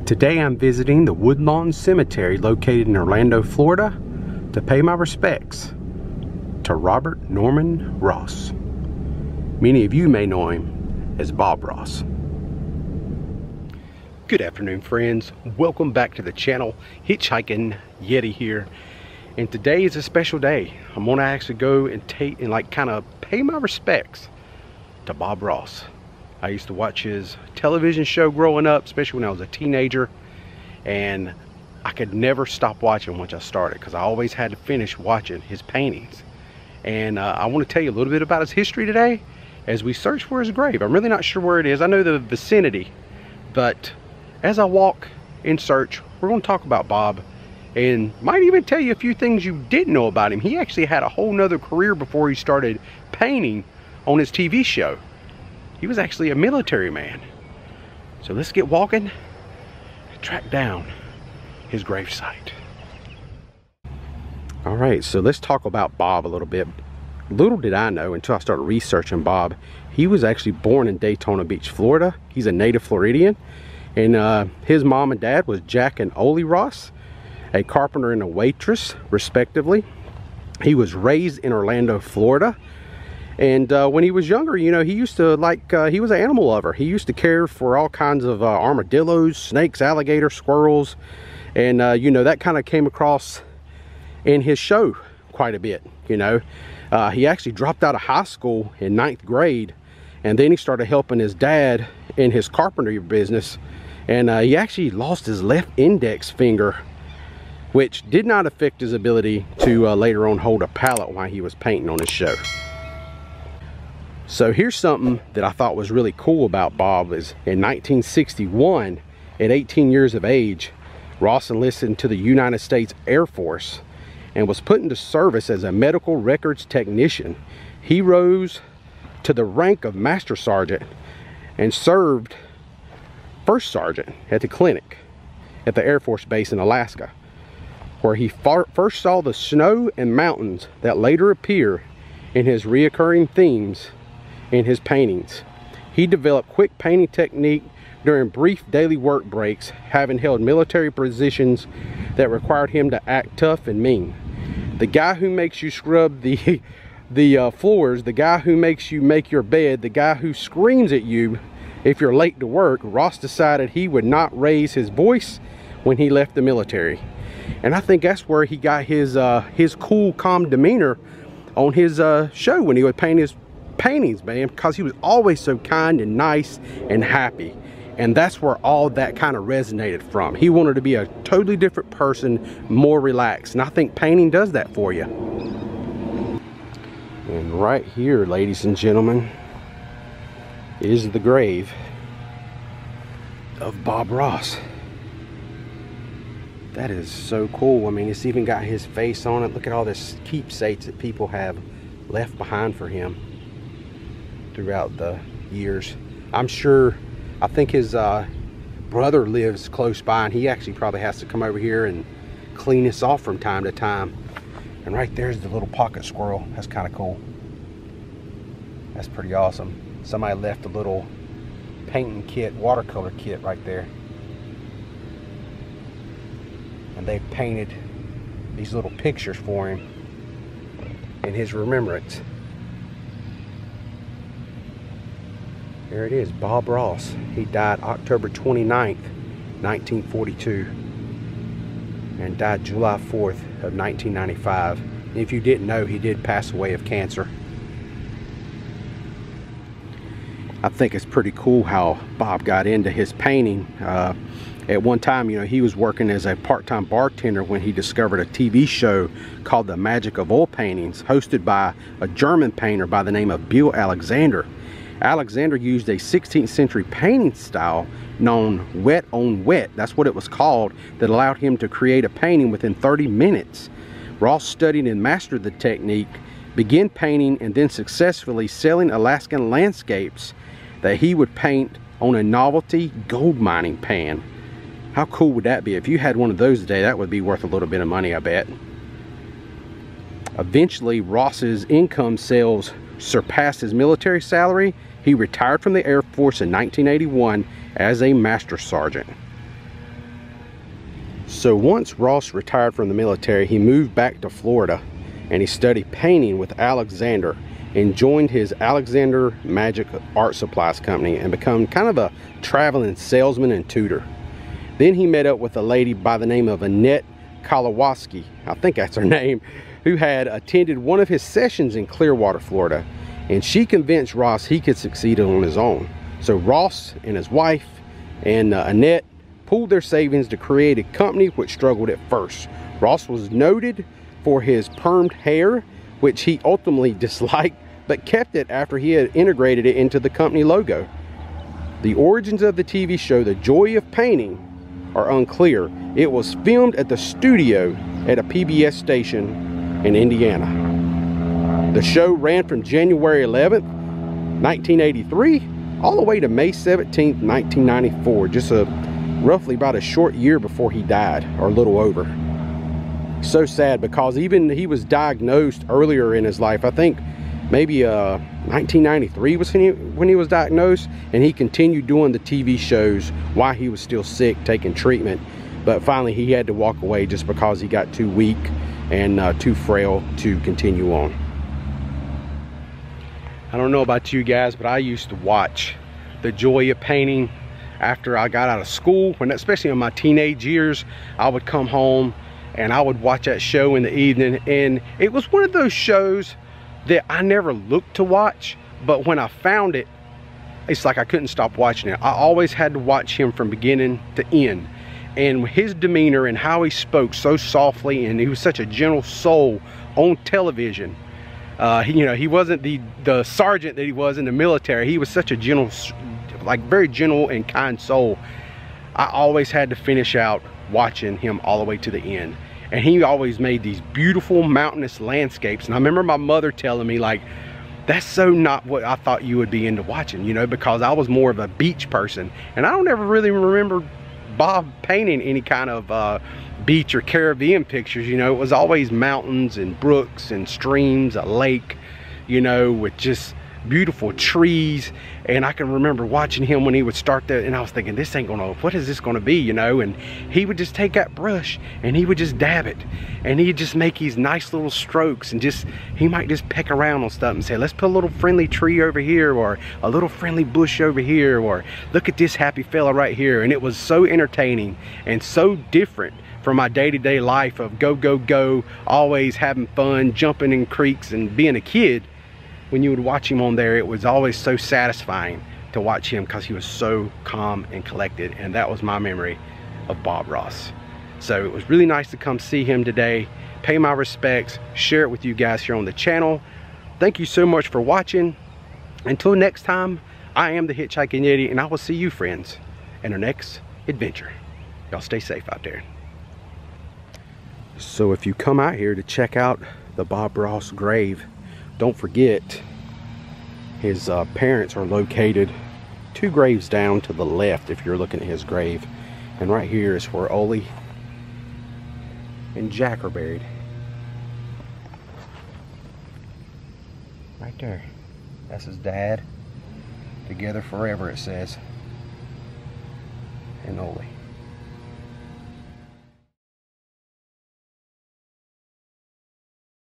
Today I'm visiting the Woodlawn Cemetery located in Orlando, Florida to pay my respects to Robert Norman Ross. Many of you may know him as Bob Ross. Good afternoon, friends. Welcome back to the channel. Hitchhiking Yeti here. And today is a special day. I'm gonna actually go and kind of pay my respects to Bob Ross. I used to watch his television show growing up, especially when I was a teenager, and I could never stop watching once I started because I always had to finish watching his paintings. And I want to tell you a little bit about his history today as we search for his grave. I'm really not sure where it is. I know the vicinity, but as I walk in search, we're going to talk about Bob and might even tell you a few things you didn't know about him. He actually had a whole nother career before he started painting on his TV show. He was actually a military man. So let's get walking and track down his gravesite. All right, so let's talk about Bob a little bit. Little did I know until I started researching Bob, he was actually born in Daytona Beach, Florida. He's a native Floridian. And his mom and dad was Jack and Ole Ross, a carpenter and a waitress, respectively. He was raised in Orlando, Florida. And when he was younger, you know, he used to he was an animal lover. He used to care for all kinds of armadillos, snakes, alligators, squirrels. And, you know, that kind of came across in his show quite a bit, you know. He actually dropped out of high school in 9th grade. And then he started helping his dad in his carpentry business. And he actually lost his left index finger, which did not affect his ability to later on hold a palette while he was painting on his show. So here's something that I thought was really cool about Bob is in 1961, at 18 years of age, Ross enlisted into the United States Air Force and was put into service as a medical records technician. He rose to the rank of Master Sergeant and served First Sergeant at the clinic at the Air Force Base in Alaska, where he first saw the snow and mountains that later appear in his reoccurring themes in his paintings. He developed quick painting technique during brief daily work breaks, having held military positions that required him to act tough and mean. The guy who makes you scrub the floors, the guy who makes you make your bed, the guy who screams at you if you're late to work, Ross decided he would not raise his voice when he left the military. And I think that's where he got his cool, calm demeanor on his show when he would paint his paintings, man, because he was always so kind and nice and happy. And that's where all that kind of resonated from. He wanted to be a totally different person, more relaxed. And I think painting does that for you. And right here, ladies and gentlemen, is the grave of Bob Ross. That is so cool. I mean, it's even got his face on it. Look at all this keepsakes that people have left behind for him throughout the years. I'm sure, I think his brother lives close by, and he actually probably has to come over here and clean this off from time to time. And right there's the little pocket squirrel. That's kind of cool. That's pretty awesome. Somebody left a little painting kit, watercolor kit right there. And they painted these little pictures for him in his remembrance. There it is, Bob Ross. He died October 29th, 1942, and died July 4th of 1995. If you didn't know, he did pass away of cancer. I think it's pretty cool how Bob got into his painting. At one time, you know, he was working as a part-time bartender when he discovered a TV show called The Magic of Oil Paintings, hosted by a German painter by the name of Bill Alexander. Alexander used a 16th century painting style known wet on wet, that's what it was called, that allowed him to create a painting within 30 minutes. Ross studied and mastered the technique, began painting, and then successfully selling Alaskan landscapes that he would paint on a novelty gold mining pan. How cool would that be? If you had one of those today, that would be worth a little bit of money, I bet. Eventually, Ross's income sales surpassed his military salary. He retired from the Air Force in 1981 as a Master Sergeant. So once Ross retired from the military, he moved back to Florida and he studied painting with Alexander and joined his Alexander Magic Art Supplies company and became kind of a traveling salesman and tutor. Then he met up with a lady by the name of Annette Kowalski, I think that's her name, who had attended one of his sessions in Clearwater, Florida, and she convinced Ross he could succeed on his own. So Ross and his wife and Annette pooled their savings to create a company which struggled at first. Ross was noted for his permed hair, which he ultimately disliked, but kept it after he had integrated it into the company logo. The origins of the TV show The Joy of Painting are unclear. It was filmed at the studio at a PBS station in Indiana. The show ran from January 11th, 1983, all the way to May 17th, 1994, just roughly about a short year before he died, or a little over. So sad, because even he was diagnosed earlier in his life. I think maybe 1993 was when he was diagnosed, and he continued doing the TV shows while he was still sick, taking treatment. But finally he had to walk away just because he got too weak and too frail to continue on. I don't know about you guys, but I used to watch The Joy of Painting after I got out of school, especially in my teenage years. I would come home and I would watch that show in the evening, and it was one of those shows that I never looked to watch, but when I found it, it's like I couldn't stop watching it. I always had to watch him from beginning to end, and his demeanor and how he spoke so softly, and he was such a gentle soul on television. He wasn't the sergeant that he was in the military. He was such a gentle, like very gentle and kind soul. I always had to finish out watching him all the way to the end. And he always made these beautiful mountainous landscapes. And I remember my mother telling me, like, that's so not what I thought you would be into watching, you know, because I was more of a beach person. And I don't ever really remember Bob painting any kind of beach or Caribbean pictures. You know, it was always mountains and brooks and streams, a lake, you know, with just beautiful trees. And I can remember watching him when he would start that, and I was thinking, this ain't gonna, what is this gonna be, you know? And he would just take that brush and he would just dab it, and he'd just make these nice little strokes, and just, he might just peck around on stuff and say, let's put a little friendly tree over here, or a little friendly bush over here, or look at this happy fella right here. And it was so entertaining and so different from my day-to-day life of go, always having fun, jumping in creeks and being a kid. When you would watch him on there, it was always so satisfying to watch him, because he was so calm and collected. And that was my memory of Bob Ross. So it was really nice to come see him today, pay my respects, share it with you guys here on the channel. Thank you so much for watching. Until next time, I am the Hitchhiking Yeti, and I will see you friends in our next adventure. Y'all stay safe out there. So if you come out here to check out the Bob Ross grave, don't forget his parents are located 2 graves down to the left if you're looking at his grave. And right here is where Ole and Jack are buried. Right there. That's his dad. Together forever, it says. And Ole.